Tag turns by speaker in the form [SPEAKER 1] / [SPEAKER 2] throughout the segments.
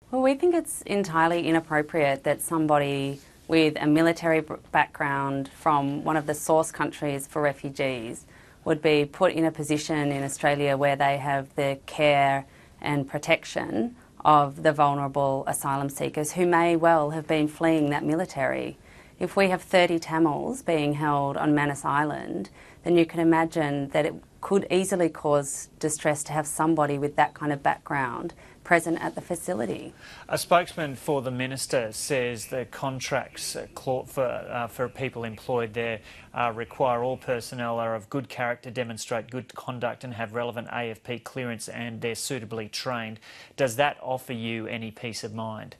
[SPEAKER 1] Well, we think it's entirely inappropriate that somebody with a military background from one of the source countries for refugees would be put in a position in Australia where they have the care and protection of the vulnerable asylum seekers who may well have been fleeing that military. If we have 30 Tamils being held on Manus Island, then you can imagine that it could easily cause distress to have somebody with that kind of background present at the facility.
[SPEAKER 2] A spokesman for the minister says the contracts for people employed there require all personnel are of good character, demonstrate good conduct and have relevant AFP clearance and they're suitably trained. Does that offer you any peace of mind?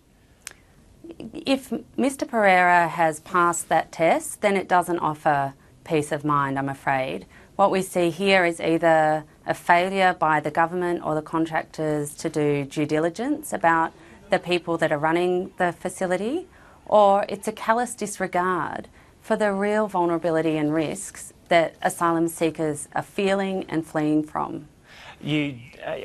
[SPEAKER 1] If Mr Pereira has passed that test, then it doesn't offer peace of mind, I'm afraid. What we see here is either a failure by the government or the contractors to do due diligence about the people that are running the facility, or it's a callous disregard for the real vulnerability and risks that asylum seekers are feeling and fleeing from.
[SPEAKER 2] You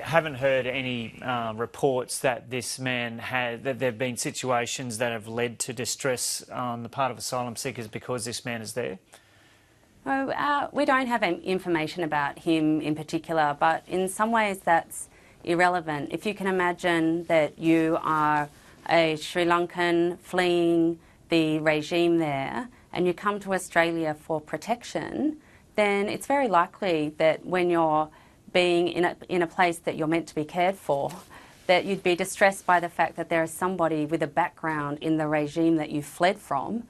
[SPEAKER 2] haven't heard any reports that this man that there have been situations that have led to distress on the part of asylum seekers because this man is there?
[SPEAKER 1] We don't have information about him in particular, but in some ways that's irrelevant. If you can imagine that you are a Sri Lankan fleeing the regime there and you come to Australia for protection, then it's very likely that when you're being in a place that you're meant to be cared for, that you'd be distressed by the fact that there is somebody with a background in the regime that you fled from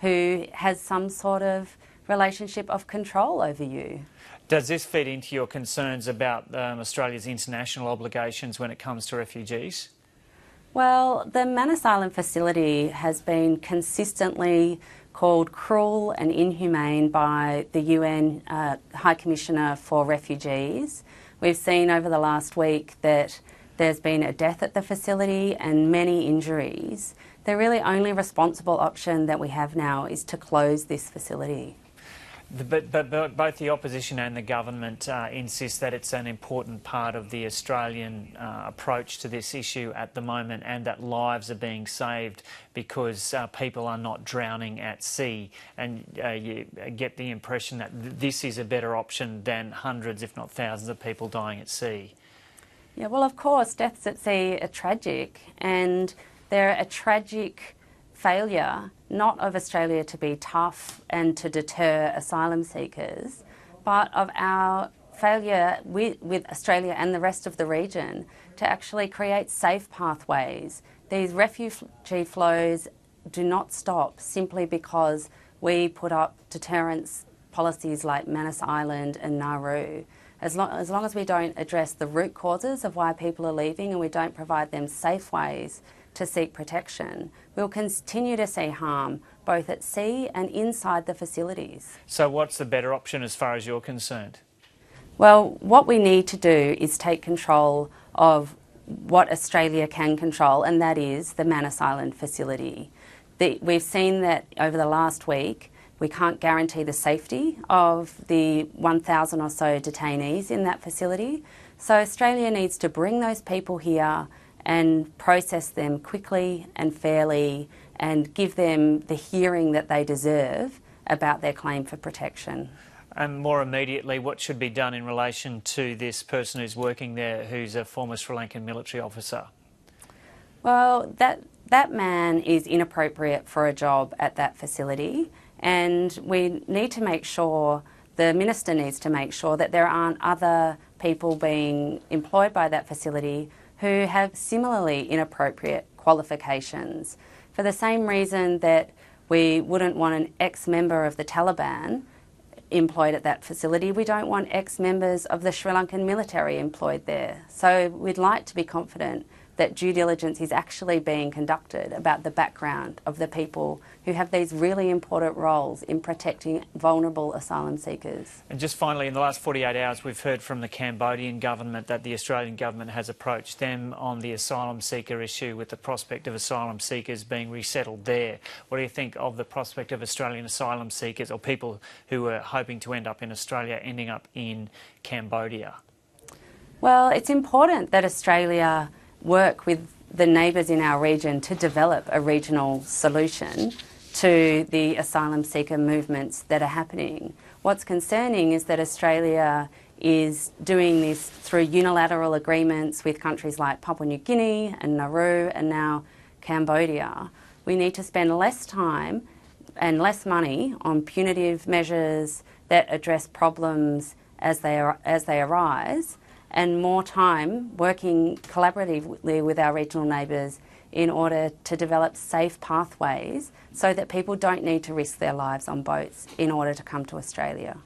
[SPEAKER 1] who has some sort of relationship of control over you.
[SPEAKER 2] Does this feed into your concerns about Australia's international obligations when it comes to refugees?
[SPEAKER 1] Well, the Manus Island facility has been consistently called cruel and inhumane by the UN High Commissioner for Refugees. We've seen over the last week that there's been a death at the facility and many injuries. The really only responsible option that we have now is to close this facility.
[SPEAKER 2] But both the opposition and the government insist that it's an important part of the Australian approach to this issue at the moment, and that lives are being saved because people are not drowning at sea. And you get the impression that this is a better option than hundreds, if not thousands, of people dying at sea.
[SPEAKER 1] Yeah, well, of course, deaths at sea are tragic, and they're a tragic failure not of Australia to be tough and to deter asylum seekers, but of our failure with Australia and the rest of the region to actually create safe pathways. These refugee flows do not stop simply because we put up deterrence policies like Manus Island and Nauru. As long as we don't address the root causes of why people are leaving and we don't provide them safe ways to seek protection, we'll continue to see harm both at sea and inside the facilities.
[SPEAKER 2] So what's the better option as far as you're concerned?
[SPEAKER 1] Well, what we need to do is take control of what Australia can control, and that is the Manus Island facility. We've seen that over the last week we can't guarantee the safety of the 1,000 or so detainees in that facility. So Australia needs to bring those people here and process them quickly and fairly and give them the hearing that they deserve about their claim for protection.
[SPEAKER 2] And more immediately, what should be done in relation to this person who's working there who's a former Sri Lankan military officer?
[SPEAKER 1] Well, that man is inappropriate for a job at that facility, and we need to make sure, the Minister needs to make sure that there aren't other people being employed by that facility who have similarly inappropriate qualifications. For the same reason that we wouldn't want an ex-member of the Taliban employed at that facility, we don't want ex-members of the Sri Lankan military employed there. So we'd like to be confident that due diligence is actually being conducted about the background of the people who have these really important roles in protecting vulnerable asylum seekers.
[SPEAKER 2] And just finally, in the last 48 hours, we've heard from the Cambodian government that the Australian government has approached them on the asylum seeker issue with the prospect of asylum seekers being resettled there. What do you think of the prospect of Australian asylum seekers or people who are hoping to end up in Australia ending up in Cambodia?
[SPEAKER 1] Well, it's important that Australia work with the neighbours in our region to develop a regional solution to the asylum seeker movements that are happening. What's concerning is that Australia is doing this through unilateral agreements with countries like Papua New Guinea and Nauru and now Cambodia. We need to spend less time and less money on punitive measures that address problems as they arise, and more time working collaboratively with our regional neighbours in order to develop safe pathways so that people don't need to risk their lives on boats in order to come to Australia.